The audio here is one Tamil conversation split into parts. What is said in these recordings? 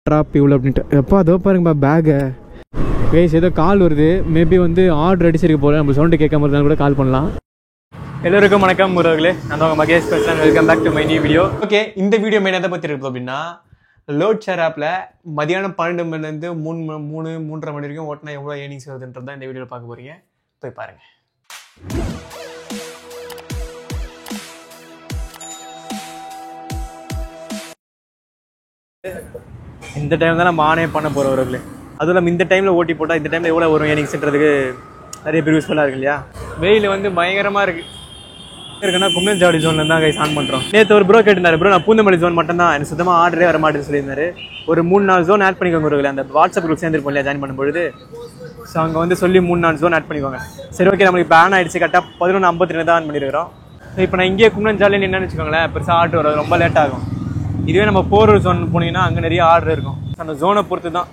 ட்ராப் இவ்வளோ அப்படின்ட்டு. எப்போ அதோ பாருங்கப்பா பேகை. கைஸ் ஏதோ கால் வருது. மேபி வந்து ஆர்டர் அடிச்சிருக்கு போல. நம்ம சவுண்டு கேட்காம இருந்தாலும் கூட கால் பண்ணலாம். எல்லோருக்கும் வணக்கம் உறவுகளே. நான் உங்கள் மகேஷ் பேசுகிறேன். Welcome back to my new video. Okay, இந்த வீடியோ மெயின் எதை பற்றி இருக்கும் அப்படின்னா, லோட் ஷேர் ஆப்பில் மதியானம் 12 மணிலேருந்து 3:30 மணி வரைக்கும் ஓட்டினா எவ்வளோ ஏர்னிங்ஸ் வருதுன்றது தான் இந்த வீடியோவில் பார்க்க போகிறீங்க. போய் பாருங்கள். இந்த டைம் தான் நம்ம ஆனே பண்ண போகிறவர்களே. அதுவும் நம்ம இந்த டைமில் ஓட்டி போட்டால் இந்த டைமில் எவ்வளோ வரும் ஏர்னிங்ஸ்ன்றதுக்கு நிறைய பேர் யூஸ்ஃபுல்லாக இருக்கு இல்லையா. வெயில் வந்து பயங்கரமாக இருக்குது. இருக்குன்னா கும்னஞ்சாவடி ஜோன்ல தான் கைஸ் ஆன் பண்ணுறோம். நேற்று ஒரு ப்ரோ கேட்டிருந்தாரு, ப்ரோ நான் பூந்தமல்லி ஜோன் மட்டும் தான், எனக்கு சுத்தமாக ஆர்டரே வர மாட்டேன்னு சொல்லியிருந்தாரு. ஒரு 3-4 ஜோன் ஆட் பண்ணிக்கோங்க ஒரு அந்த வாட்ஸ்அப் குரூப் சேர்ந்துருப்போம் இல்லையா ஜாயின் பண்ணும்பொழுது. ஸோ அங்கே வந்து சொல்லி 3-4 ஜோன் ஆட் பண்ணிக்கோங்க. சரி ஓகே, நம்மளுக்கு இப்போ ஆன் ஆகிடுச்சு. கரெக்டாக 11:52 தான் ஆன் பண்ணியிருக்கிறோம். ஸோ இப்போ நான் இங்கேயே கும்னஞ்சாவடியில் என்னன்னு வச்சுக்கோங்களேன், பெருசாக ஆர்டர் வரும், ரொம்ப லேட் ஆகும். இதுவே நம்ம போரூர் ஜோன் போனீங்கன்னா அங்கே நிறைய ஆர்டர் இருக்கும். அந்த ஜோனை பொறுத்து தான்.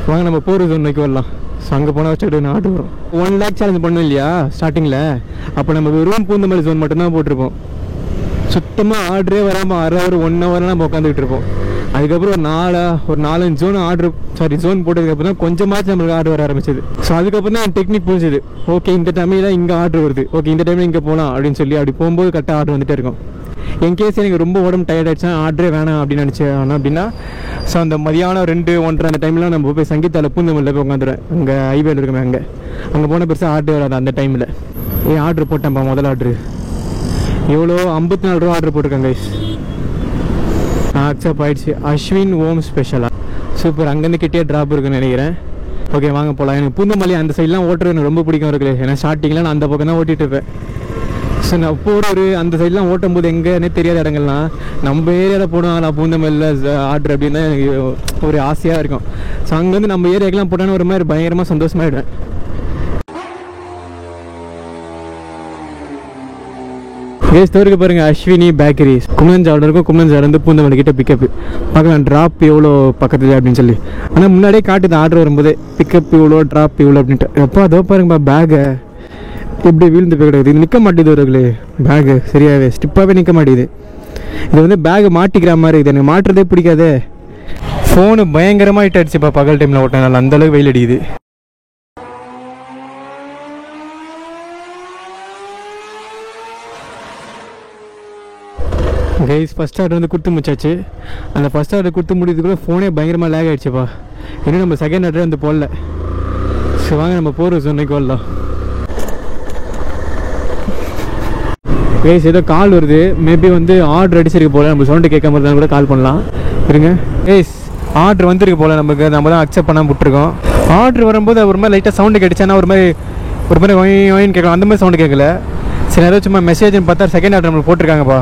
வாங்க நம்ம போரூர் ஜோன் நோக்கி வரலாம். ஸோ அங்கே போனால் வச்சுட்டு ஆர்டர் வரும். 1 lakh சேலஞ்ச் பண்ணோம் இல்லையா ஸ்டார்டிங்கில். அப்போ நம்ம வெறும் பூந்தமல்லி ஜோன் மட்டும்தான் போட்டிருப்போம். சுத்தமாக ஆர்டரே வராமல் 1 ஹவர்லாம் நம்ம உட்காந்துக்கிட்டு இருப்போம். அதுக்கப்புறம் ஒரு 4-5 ஜோன் போட்டதுக்கப்புறம் தான் கொஞ்சமாச்சும் நம்மளுக்கு ஆர்டர் வர ஆரம்பிச்சது. ஸோ அதுக்கப்புறம் தான் டெக்னிக் புரிஞ்சுது. ஓகே, இந்த டைமில் தான் இங்கே ஆர்டர் வருது, ஓகே இந்த டைமில் இங்கே போகலாம் அப்படின்னு சொல்லி அப்படி போகும்போது கரெக்டாக ஆர்டர் வந்துகிட்டே இருக்கும். என்கேஸ் எனக்கு ரொம்ப உடம்பு டயர்ட் ஆகிடுச்சா ஆர்டரே வேணாம் அப்படின்னு நினச்சேன் அப்படின்னா, ஸோ அந்த மதியானம் 2-1:30 அந்த டைம்லாம் நம்ம போய் சங்கீதாவில் பூந்தமல்லியில் போய் உட்காந்துருவேன். அங்கே ஹைவேல இருக்குமே அங்கே போனால் பெருசாக ஆர்டர் வராது அந்த டைமில். ஆர்டர் போட்டேன்ப்பா, முதல் ஆர்டரு எவ்வளோ 54 ரூபா ஆர்டர் போட்டிருக்கேன் கைஸ். அக்செப்ட் ஆகிடுச்சு. அஸ்வின் ஓம் ஸ்பெஷலாக சூப்பர். அங்கேருந்து கிட்டே ட்ராப் இருக்குன்னு நினைக்கிறேன். ஓகே வாங்க போகலாம். எனக்கு பூந்தமல்லி அந்த சைட்லாம் ஓட்டுறது எனக்கு ரொம்ப பிடிக்கும் இருக்குது. ஏன்னா ஸ்டார்டிங்கில் நான் அந்த பக்கம் தான் ஓட்டிகிட்டு இருப்பேன். ஸோ நான் போகிற அந்த சைட்லாம் ஓட்டும் போது எங்கேன்னே தெரியாத இடங்கள்லாம் நம்ம ஏரியாவில் போடுவாங்களா பூந்தமல்லியில் ஆர்டர் அப்படின்னு தான் எனக்கு ஒரு ஆசையாக இருக்கும். ஸோ அங்கேருந்து நம்ம ஏரியாக்கெலாம் போட்டோன்னு ஒரு மாதிரி பயங்கரமாக சந்தோஷமாகிடுவேன். ஸ்டோருக்கு பாருங்கள், அஸ்வினி பேக்கரி கும்னஞ்சாவடி இருக்கும். கும்னஞ்சாவடி வந்து பூந்தமல்லி கிட்ட பிக்கப் பார்க்கலாம். ட்ராப் எவ்வளோ பக்கத்தில் அப்படின்னு சொல்லி. ஆனால் முன்னாடியே காட்டுது ஆர்டர் வரும்போது பிக்கப் இவ்வளோ ட்ராப் இவ்வளோ அப்படின்ட்டு. எப்போ அதோ பாருங்கப்பா பேகை இப்படி வீழ்ந்து போய் கிடக்குது. இது நிற்க மாட்டேது ஒருங்களே. பேகு சரியாகவே ஸ்டிப்பாகவே நிற்க மாட்டேங்குது. இது வந்து பேகு மாட்டிக்கிற மாதிரி இருக்குது. எனக்கு மாட்டுறதே பிடிக்காதே. ஃபோனு பயங்கரமாக ஹீட் ஆகிடுச்சுப்பா பகல் டைமில் ஓட்டினால. அந்தளவுக்கு வெயில் அடிக்குது. கைஸ் ஃபஸ்ட் ஆர்டர் வந்து கொடுத்து முடிச்சாச்சு. அந்த ஃபஸ்ட் ஆர்டர் கொடுத்து முடியறதுக்குள்ள ஃபோனே பயங்கரமாக லேக் ஆகிடுச்சுப்பா. இன்னும் நம்ம செகண்ட் ஆர்டர் வந்து போடல. ஸோ வாங்க நம்ம போகிற சொன்னைக்கு வரலாம். கைஸ் ஏதோ கால் வருது. மேபி வந்து ஆர்டர் அடிச்சிருக்கு போல். நம்ம சவுண்டு கேட்காம இருந்தாலும் கூட கால் பண்ணலாம். இருங்க கைஸ், ஆர்டர் வந்துருக்கு போல். நம்ம தான் அக்செப்ட் பண்ணாமல் விட்டுருக்கோம். ஆர்டர் வரும்போது ஒரு மாதிரி லைட்டாக சவுண்டு கிடைச்சானா ஒரு மாதிரி ஒயின்னு கேட்கலாம். அந்த மாதிரி சவுண்டு கேட்கல. சரி ஏதோ சும்மா மெசேஜ்னு பார்த்தா செகண்ட் ஆர்டர் நம்மளுக்கு போட்டிருக்காங்கப்பா.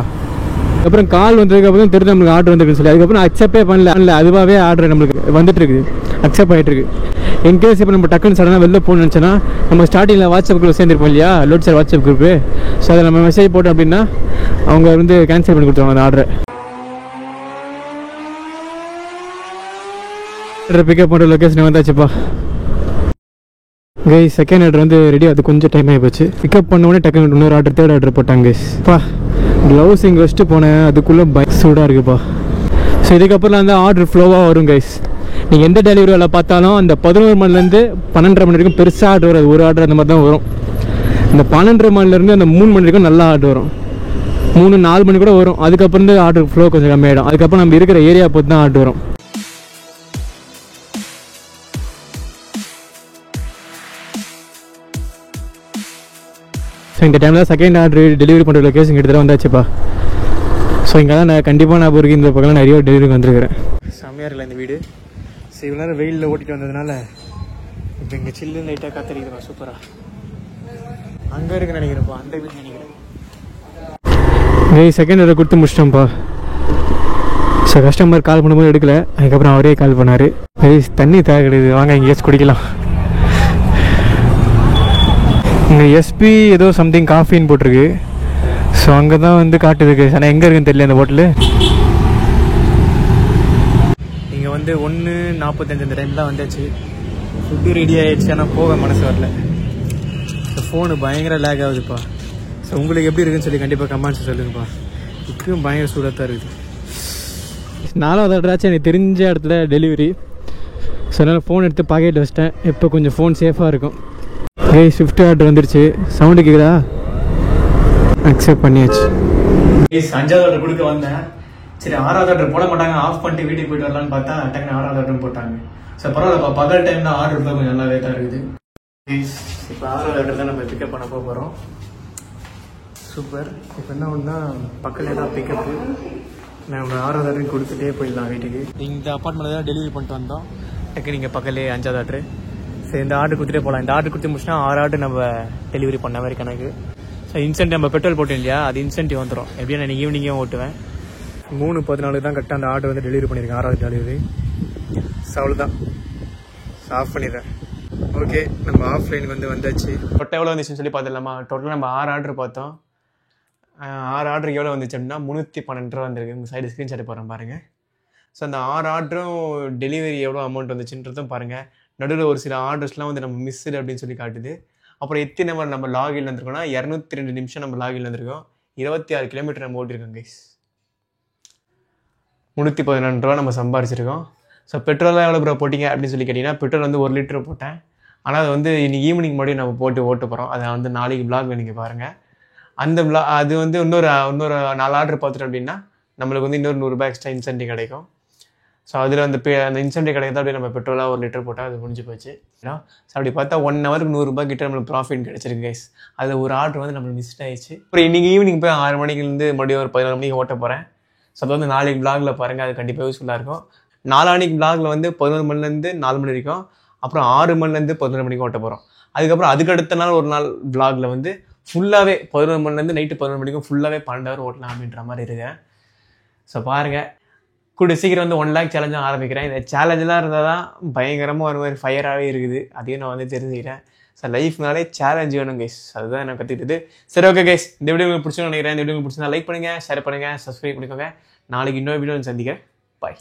அப்புறம் கால் வந்ததுக்கப்புறம் தெரிஞ்சு நம்மளுக்கு ஆர்டர் வந்துருக்குன்னு சொல்லி அதுக்கப்புறம் அக்செப்டே பண்ணல. அதுவாகவே ஆர்டர் நம்மளுக்கு வந்துட்டு இருக்குது, அக்செப்ட் ஆகிட்டு இருக்கு. இன்கேஸ் இப்போ நம்ம டக்குன்னு சடனாக வெளில போகணும்னு நினச்சோன்னா நம்ம ஸ்டார்டிங்கில் வாட்ஸ்அப் குரூப் சேர்ந்துருப்போம் இல்லையா, load share WhatsApp group. So அதை நம்ம மெசேஜ் போட்டோம் அப்படின்னா அவங்க வந்து கேன்சல் பண்ணி கொடுத்துருவாங்க அந்த ஆர்டரை. பிக்கப் பண்ணுற லொக்கேஷன் வந்தாச்சுப்பா. கைஸ் செகண்ட் ஆர்டர் வந்து ரெடி. அது கொஞ்சம் டைம் ஆகி போச்சு. பிக்கப் பண்ணோடனே டக்குன்னு இன்னொரு ஆர்டர் தேர்ட் ஆர்டர் போட்டாங்க கைஸ்ப்பா. க்ளவுஸ் இங்கே வச்சுட்டு போனேன், அதுக்குள்ளே பைக் சூடாக இருக்குப்பா. ஸோ இதுக்கப்புறம் அந்த ஆர்டர் ஃப்ளோவாக வரும் கைஸ். நீங்கள் எந்த டெலிவரி வேலை பார்த்தாலும் அந்த 11 மணிலேருந்து 12:30 மணி வரைக்கும் பெருசாக ஆர்டர் வராது. ஒரு ஆர்டர் அந்த மாதிரி தான் வரும். இந்த 12:30 மணிலேருந்து அந்த 3 மணி வரைக்கும் நல்லா ஆர்டர் வரும். 3-4 மணி கூட வரும். அதுக்கப்புறம் வந்து ஆர்டர் ஃப்ளோ கொஞ்சம் கம்மியாகிடும். அதுக்கப்புறம் நம்ம இருக்கிற ஏரியா பொறுத்து தான் ஆர்டர் வரும். ஸோ இந்த டைமில் செகண்ட் ஆர்டர் டெலிவரி பண்ணுற லொக்கேஷன் கிட்டத்தட்ட வந்தாச்சுப்பா. ஸோ இங்கே தான் நான் கண்டிப்பாக நான் இருக்கு. இந்த பக்கம் நிறைய டெலிவரி வந்துருக்கிறேன். செம்மையாக இருக்கல இந்த வீடு. ஸோ இவ்வளோ நேரம் வெயிலில் ஓட்டிட்டு வந்ததுனால இப்போ இங்கே சில்லு லைட்டாக காத்தடிக்குதுப்பா. சூப்பராக அங்கே இருக்குன்னு நினைக்கிறேன்ப்பா, அந்த வீடு நினைக்கிறேன். செகண்ட் ஆர்டர் கொடுத்து முடிச்சிட்டோம்ப்பா. ஸோ கஸ்டமர் கால் பண்ணும்போது எடுக்கல. அதுக்கப்புறம் அவரே கால் பண்ணார். தண்ணி தேவை கிடையாது, வாங்க எங்கேயாச்சும் குடிக்கலாம். இங்கே எஸ்பி ஏதோ சம்திங் காஃபின்னு போட்டிருக்கு. ஸோ அங்கே தான் வந்து காட்டுதுக்கு. ஆனால் எங்கே இருக்குன்னு தெரியல அந்த ஹோட்டலு. இங்கே வந்து 1:45 அந்த டைம் தான் வந்தாச்சு. ஃபுட்டு ரெடி ஆகிடுச்சு. ஆனால் போக மனசு வரல. இந்த ஃபோனு பயங்கர லேக் ஆகுதுப்பா. ஸோ உங்களுக்கு எப்படி இருக்குன்னு சொல்லி கண்டிப்பாக கமெண்ட்ஸ் சொல்லுங்கப்பா. இதுக்கும் பயங்கர சூடாக தான் இருக்குது. 4வது ஆர்டராச்சும் எனக்கு தெரிஞ்ச இடத்துல டெலிவரி. ஸோ அதனால் ஃபோன் எடுத்து பாக்கெட்டில் வச்சிட்டேன். இப்போ கொஞ்சம் ஃபோன் சேஃபாக இருக்கும். ஸ்விஃப்ட் ஆர்டர் வந்துடுச்சு. சவுண்டு கேட்குதா? அக்செப்ட் பண்ணியாச்சு. 5வது ஆர்டர் கொடுக்க வந்தேன். சரி 6வது ஆர்டர் போட மாட்டாங்க, ஆஃப் பண்ணிட்டு வீட்டுக்கு போயிட்டு வரலான்னு பார்த்தா டக்குனு 6வது ஆர்டர் போட்டாங்க. ஸோ பரவாயில்லப்பா, பகல் டைம் தான் ஆர்டர் இருந்தால் கொஞ்சம் நல்லாவே தான் இருக்குது. இப்போ 6வது ஆர்டர் தான் நம்ம பிக்கப் பண்ண போகிறோம். சூப்பர். இப்போ என்ன ஒன்றா பக்கத்தில் தான் பிக்கப்பு. நம்ம 6வது ஆர்டர் கொடுத்துட்டே போயிடலாம் வீட்டுக்கு. இந்த அப்பார்ட்மெண்ட்டில் தான் டெலிவரி பண்ணிட்டு வந்தோம். டக்கு நீங்கள் பக்கத்துலேயே 5வது ஆர்டர். சரி இந்த ஆர்டர் கொடுத்துட்டே போகலாம். இந்த ஆர்டர் கொடுத்து முடிச்சுன்னா 6 ஆர்டர் நம்ம டெலிவரி பண்ண மாதிரி கணக்கு. ஸோ இன்சென்டிவ் நம்ம பெட்ரோல் போட்டோம் இல்லையா, அது இன்சென்டிவ் வந்துடும். எப்படியும் நான் ஈவினிங்கே ஓட்டுவேன். 3:14 தான் கரெக்டாக அந்த ஆர்டர் வந்து டெலிவரி பண்ணியிருக்கேன். 6வது டெலிவரி. ஸோ அவ்வளோதான். ஆஃப் பண்ணிடுறேன். ஓகே, நம்ம ஆஃப்லைனுக்கு வந்தாச்சு. டோட்டல் எவ்வளோ வந்துச்சுன்னு சொல்லி பார்த்துடலாமா? டோட்டலாக நம்ம 6 ஆர்டர் பார்த்தோம். 6 ஆர்டருக்கு எவ்வளோ வந்துச்சு அப்படின்னா 312 ரூபா வந்திருக்கு. உங்கள் சைடு ஸ்க்ரீன்ஷாட் போகிறேன் பாருங்கள். ஸோ அந்த 6 ஆர்டரும் டெலிவரி எவ்வளோ அமௌண்ட் வந்துச்சுன்றதும் பாருங்கள். நடுவில் ஒரு சில ஆர்டர்ஸ்லாம் வந்து நம்ம மிஸ்ஸு அப்படின்னு சொல்லி காட்டுது. அப்புறம் எத்தனை நம்பர் நம்ம லாகில் வந்துருக்கோம்னா 202 நிமிஷம் நம்ம லாகில் வந்துருக்கோம். 26 கிலோமீட்டர் நம்ம ஓட்டிருக்கோம் கைஸ். 314 ரூபா நம்ம சம்பாரிச்சிருக்கோம். ஸோ பெட்ரோலாக எவ்வளோ ப்ரோ போட்டிங்க அப்படின்னு சொல்லி கேட்டிங்கன்னா, பெட்ரோல் வந்து 1 லிட்டர் போட்டேன். ஆனால் அது வந்து இன்னைக்கு ஈவினிங் மறுபடியும் நம்ம போட்டு ஓட்ட போகிறோம். அதை வந்து நாளைக்கு விளாகில் நீங்கள் பாருங்கள். அந்த அது வந்து இன்னொரு 4 ஆர்டர் பார்த்துட்டோம் அப்படின்னா நம்மளுக்கு வந்து இன்னொரு 100 ரூபாய் எக்ஸ்ட்ரா இன்சென்டிவ் கிடைக்கும். ஸோ அதில் அந்த இன்சென்டிவ் கிடையாது. அப்படியே நம்ம பெட்ரோலாக 1 லிட்டர் போட்டால் அது முடிஞ்சு போச்சு. ஏன்னா ஸோ அப்படி பார்த்தா 1 ஹவருக்கு 100 ரூபாய் கிட்ட நம்மளுக்கு ப்ராஃபிட் கிடைச்சிருக்கு கைஸ். அதில் ஒரு ஆர்டர் வந்து நம்மளுக்கு மிஸ் ஆயிடுச்சு. அப்புறம் இன்றைக்கி ஈவினிங் போய் 6 மணிலேருந்து மறுபடியும் ஒரு 14 மணிக்கு ஓட்ட போகிறேன். ஸோ அது வந்து நாளைக்கு விளாகில் பாருங்கள். அது கண்டிப்பாக யூஸ்ஃபுல்லாக இருக்கும். நாளானிக்கு விளாகில் வந்து 11 மணிலேருந்து 4 மணி வரைக்கும், அப்புறம் 6 மணிலேருந்து 11 மணிக்கு ஓட்ட போகிறோம். அதுக்கப்புறம் அதுக்கு அடுத்த நாள் ஒரு நாள் விளாகில் வந்து ஃபுல்லாகவே 11 மணிலேருந்து நைட்டு 11 மணிக்கும் ஃபுல்லாகவே 12 ஹவர் ஓட்டலாம் அப்படின்ற மாதிரி இருக்கேன். ஸோ பாருங்கள், கூட சீக்கிரம் வந்து 1 லேக் சேலஞ்சும் ஆரம்பிக்கிறேன். இந்த சேலஞ்செலாம் இருந்தால் தான் பயங்கரமாக ஒரு மாதிரி ஃபயராகவே இருக்குது. அதையும் நான் வந்து தெரிஞ்சுக்கிறேன். ஸோ லைஃப்னாலே சேலஞ்ச் வேணும் கைஸ். அதுதான் நான் கற்றுக்கிட்டது. சரி ஓகே கைஸ், இந்த வீடியோ உங்களுக்கு பிடிச்சுன்னு நினைக்கிறேன். இந்த வீடியோ உங்களுக்கு பிடிச்சிருந்தா லைக் பண்ணுங்கள், ஷேர் பண்ணுங்கள், சப்ஸ்கிரைப் பண்ணிக்கோங்க. நாளைக்கு இன்னொரு வீடியோ சந்திக்கிறேன். பாய்.